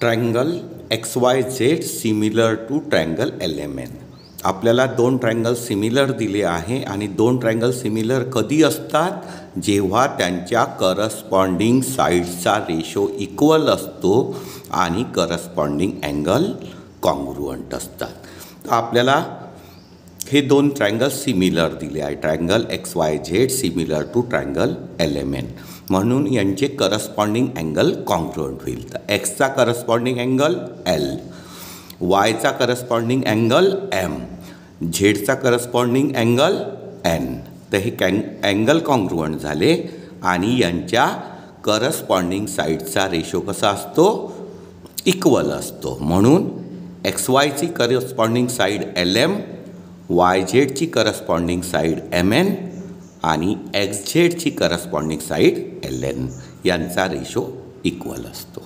Triangle XYZ similar to triangle LMN. आपल्याला दोन triangle similar दिले आहे आणि दोन ट्रायंगल सिमिलर कधी असतात, जेव्हा त्यांच्या करस्पॉन्डिंग साईड्सचा रेशो इक्वल असतो आणि करस्पॉन्डिंग अँगल कॉन्ग्रुअंट असतात. तर आपल्याला हे दोन ट्रायंगल सिमिलर दिले आहे, triangle XYZ similar to triangle LMN, म्हणून यांचे करस्पॉन्डिंग अँगल कॉन्ग्रुअंट होईल. तर एक्सचा करस्पॉन्डिंग अँगल L, वायचा करस्पॉन्डिंग अँगल M, झेडचा करस्पॉन्डिंग अँगल N. तर हे अँगल कॉन्ग्रुअंट झाले आणि यांच्या करस्पॉन्डिंग साईडचा रेशो कसा असतो, इक्वल असतो. म्हणून XYची करस्पॉन्डिंग साईड LM, YZची करस्पॉन्डिंग साईड MN आणि XZची करस्पॉन्डिंग साईड LN यांचा रेशो इक्वल असतो.